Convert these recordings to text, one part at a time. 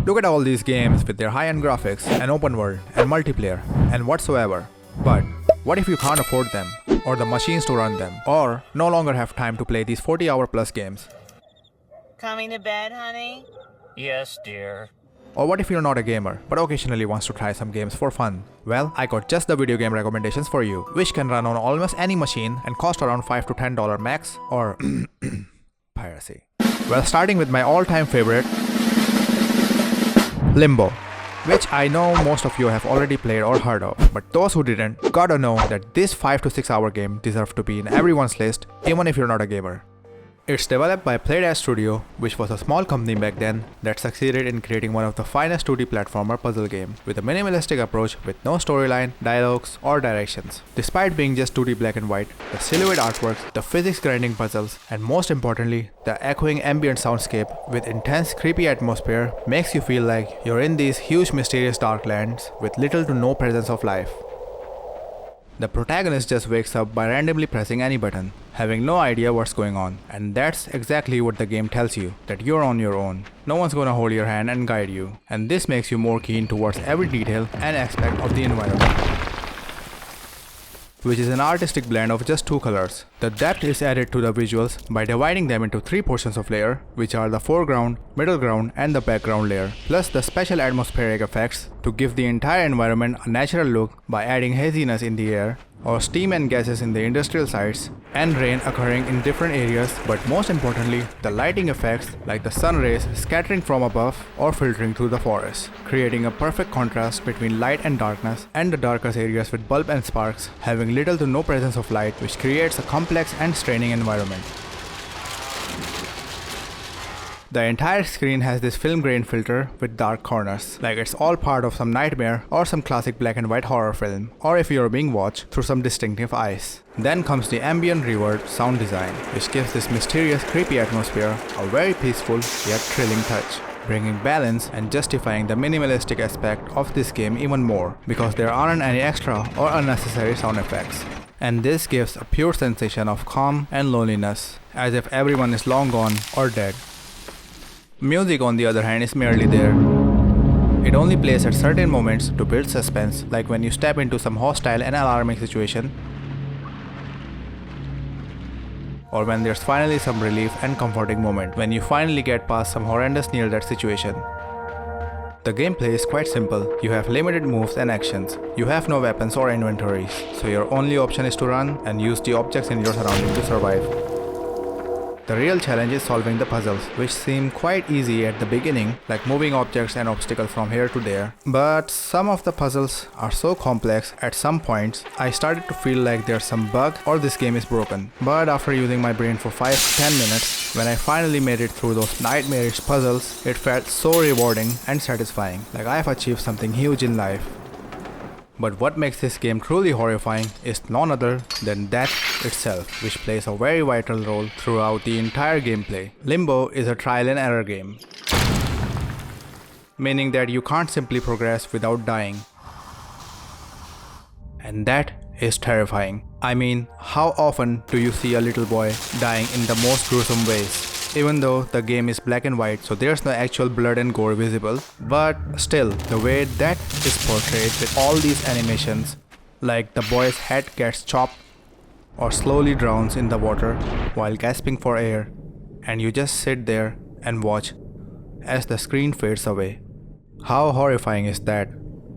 Look at all these games with their high-end graphics and open world and multiplayer and whatsoever. But what if you can't afford them, or the machines to run them, or no longer have time to play these 40-hour plus games? Coming to bed, honey? Yes, dear. Or what if you're not a gamer, but occasionally wants to try some games for fun? Well, I got just the video game recommendations for you, which can run on almost any machine and cost around $5 to $10 max, or piracy. Well, starting with my all-time favorite, Limbo, which I know most of you have already played or heard of, but those who didn't gotta know that this 5 to 6 hour game deserves to be in everyone's list, even if you're not a gamer. It's developed by Playdead Studio, which was a small company back then that succeeded in creating one of the finest 2D platformer puzzle game with a minimalistic approach with no storyline, dialogues, or directions. Despite being just 2D black and white, the silhouette artworks, the physics grinding puzzles, and most importantly, the echoing ambient soundscape with intense creepy atmosphere makes you feel like you're in these huge mysterious dark lands with little to no presence of life. The protagonist just wakes up by randomly pressing any button, having no idea what's going on, and that's exactly what the game tells you, that you're on your own. No one's gonna hold your hand and guide you, and this makes you more keen towards every detail and aspect of the environment, which is an artistic blend of just two colors. The depth is added to the visuals by dividing them into three portions of layer, which are the foreground, middle ground, and the background layer, plus the special atmospheric effects to give the entire environment a natural look by adding haziness in the air, or steam and gases in the industrial sites, and rain occurring in different areas, but most importantly, the lighting effects like the sun rays scattering from above or filtering through the forest, creating a perfect contrast between light and darkness, and the darkest areas with bulb and sparks having little to no presence of light, which creates a complex and straining environment. The entire screen has this film grain filter with dark corners, like it's all part of some nightmare or some classic black and white horror film, or if you're being watched through some distinctive eyes. Then comes the ambient reverb sound design, which gives this mysterious creepy atmosphere a very peaceful yet thrilling touch, bringing balance and justifying the minimalistic aspect of this game even more, because there aren't any extra or unnecessary sound effects. And this gives a pure sensation of calm and loneliness, as if everyone is long gone or dead. Music, on the other hand, is merely there. It only plays at certain moments to build suspense, like when you step into some hostile and alarming situation, or when there's finally some relief and comforting moment, when you finally get past some horrendous near-death situation. The gameplay is quite simple. You have limited moves and actions. You have no weapons or inventories, so your only option is to run and use the objects in your surroundings to survive. The real challenge is solving the puzzles, which seem quite easy at the beginning, like moving objects and obstacles from here to there. But some of the puzzles are so complex, at some points I started to feel like there's some bug or this game is broken. But after using my brain for 5 to 10 minutes, when I finally made it through those nightmarish puzzles, it felt so rewarding and satisfying, like I've achieved something huge in life. But what makes this game truly horrifying is none other than death itself, which plays a very vital role throughout the entire gameplay. Limbo is a trial and error game, meaning that you can't simply progress without dying. And that is terrifying. I mean, how often do you see a little boy dying in the most gruesome ways? Even though the game is black and white, so there's no actual blood and gore visible, but still, the way that is portrayed with all these animations, like the boy's head gets chopped or slowly drowns in the water while gasping for air, and you just sit there and watch as the screen fades away. How horrifying is that?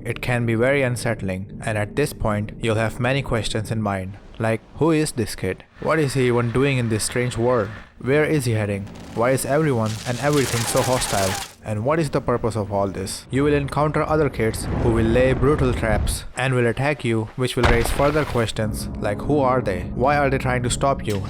It can be very unsettling, and at this point, you'll have many questions in mind. Like, who is this kid? What is he even doing in this strange world? Where is he heading? Why is everyone and everything so hostile? And what is the purpose of all this? You will encounter other kids who will lay brutal traps and will attack you, which will raise further questions like who are they? Why are they trying to stop you?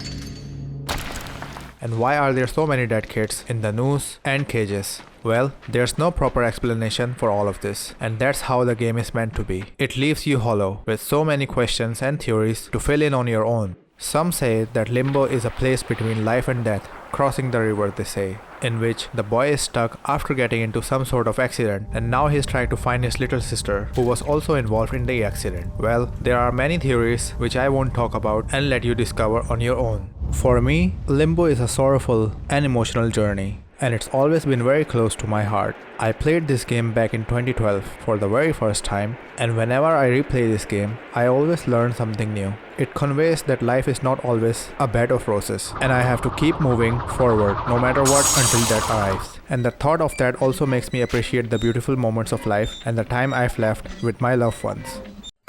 And why are there so many dead kids in the noose and cages? Well, there's no proper explanation for all of this, and that's how the game is meant to be. It leaves you hollow, with so many questions and theories to fill in on your own. Some say that Limbo is a place between life and death, crossing the river they say, in which the boy is stuck after getting into some sort of accident, and now he's trying to find his little sister, who was also involved in the accident. Well, there are many theories which I won't talk about and let you discover on your own. For me, Limbo is a sorrowful and emotional journey, and it's always been very close to my heart. I played this game back in 2012 for the very first time, and whenever I replay this game, I always learn something new. It conveys that life is not always a bed of roses, and I have to keep moving forward no matter what until that arrives. And the thought of that also makes me appreciate the beautiful moments of life and the time I've left with my loved ones.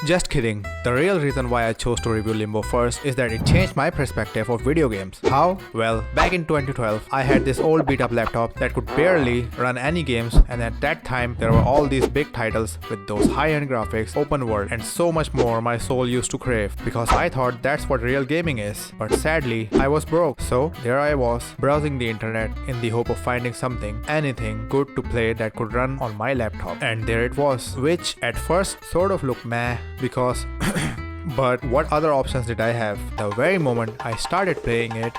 Just kidding. The real reason why I chose to review Limbo first is that it changed my perspective of video games. How? Well, back in 2012, I had this old beat-up laptop that could barely run any games, and at that time there were all these big titles with those high-end graphics, open world, and so much more my soul used to crave, because I thought that's what real gaming is. But sadly, I was broke, so there I was, browsing the internet in the hope of finding something, anything good to play that could run on my laptop. And there it was, which at first sort of looked meh, because but what other options did I have? The very moment I started playing it,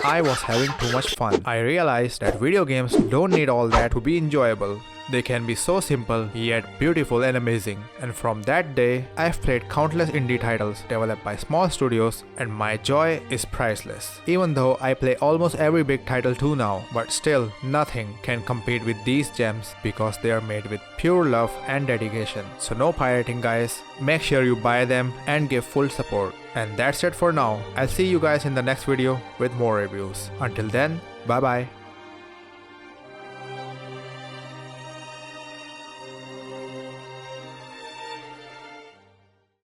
I was having too much fun. I realized that video games don't need all that to be enjoyable. They can be so simple, yet beautiful and amazing. And from that day, I've played countless indie titles developed by small studios, and my joy is priceless. Even though I play almost every big title too now, but still, nothing can compete with these gems because they are made with pure love and dedication. So no pirating, guys. Make sure you buy them and give full support. And that's it for now. I'll see you guys in the next video with more reviews. Until then, bye bye.